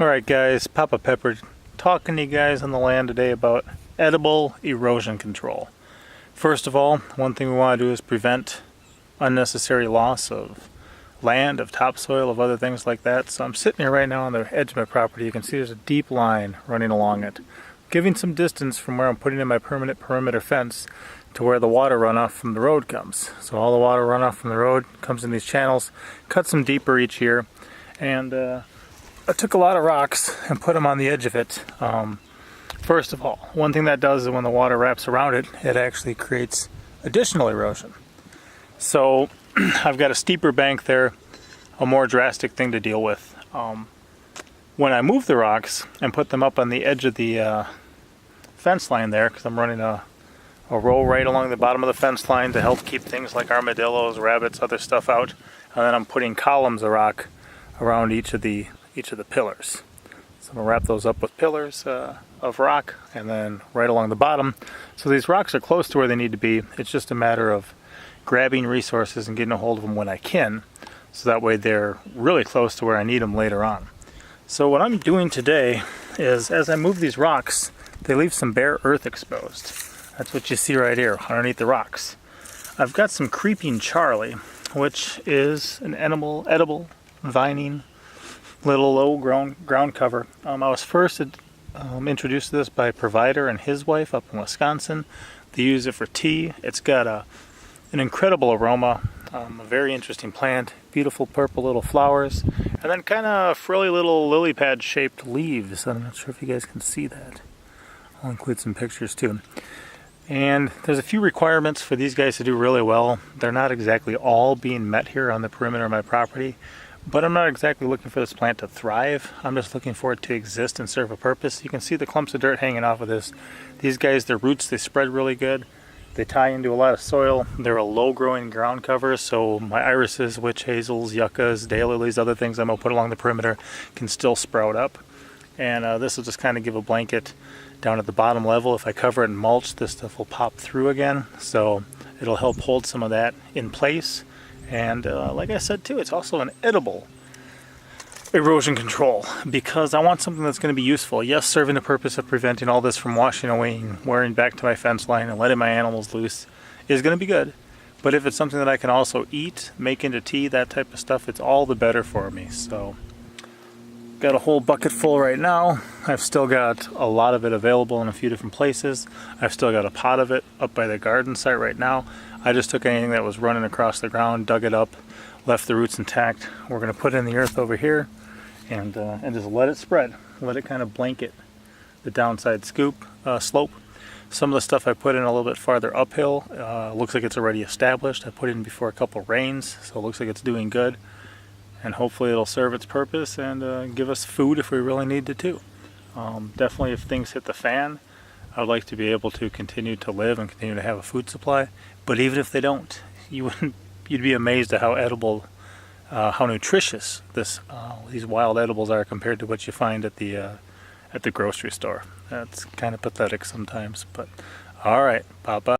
Alright guys, Papa Pepper talking to you guys on the land today about edible erosion control. First of all, one thing we want to do is prevent unnecessary loss of land, of topsoil, of other things like that. So I'm sitting here right now on the edge of my property. You can see there's a deep line running along it, giving some distance from where I'm putting in my permanent perimeter fence to where the water runoff from the road comes. So all the water runoff from the road comes in these channels, cuts them deeper each year, and I took a lot of rocks and put them on the edge of it. First of all, one thing that does is when the water wraps around it, it actually creates additional erosion. So I've got a steeper bank there, a more drastic thing to deal with. When I move the rocks and put them up on the edge of the fence line there, because I'm running a row right along the bottom of the fence line to help keep things like armadillos, rabbits, other stuff out, and then I'm putting columns of rock around each of the pillars. So I'm going to wrap those up with pillars of rock, and then right along the bottom. So these rocks are close to where they need to be. It's just a matter of grabbing resources and getting a hold of them when I can, so that way they're really close to where I need them later on. So what I'm doing today is, as I move these rocks, they leave some bare earth exposed. That's what you see right here underneath the rocks. I've got some creeping Charlie, which is an edible vining little low ground cover. I was first introduced to this by a provider and his wife up in Wisconsin. They use it for tea. It's got an incredible aroma, a very interesting plant, beautiful purple little flowers, and then kind of frilly little lily pad shaped leaves. I'm not sure if you guys can see that. I'll include some pictures too. And there's a few requirements for these guys to do really well. They're not exactly all being met here on the perimeter of my property. But I'm not exactly looking for this plant to thrive. I'm just looking for it to exist and serve a purpose. You can see the clumps of dirt hanging off of this. These guys, their roots, they spread really good. They tie into a lot of soil. They're a low-growing ground cover, so my irises, witch hazels, yuccas, daylilies, other things I'm going to put along the perimeter can still sprout up. And this will just kind of give a blanket down at the bottom level. If I cover it in mulch, this stuff will pop through again. So it'll help hold some of that in place. And like I said too, it's also an edible erosion control, because I want something that's going to be useful. Yes, serving the purpose of preventing all this from washing away and wearing back to my fence line and letting my animals loose is going to be good. But if it's something that I can also eat, make into tea, that type of stuff, it's all the better for me. So got a whole bucket full right now. I've still got a lot of it available in a few different places. I've still got a pot of it up by the garden site right now. I just took anything that was running across the ground, dug it up, left the roots intact. We're going to put it in the earth over here and just let it spread. Let it kind of blanket the downside slope. Some of the stuff I put in a little bit farther uphill looks like it's already established. I put it in before a couple rains, so it looks like it's doing good. And hopefully it'll serve its purpose and give us food if we really need to too. Definitely if things hit the fan, I would like to be able to continue to live and continue to have a food supply. But even if they don't, you'd be amazed at how edible, how nutritious these wild edibles are compared to what you find at the grocery store. That's kind of pathetic sometimes. But all right, bye-bye.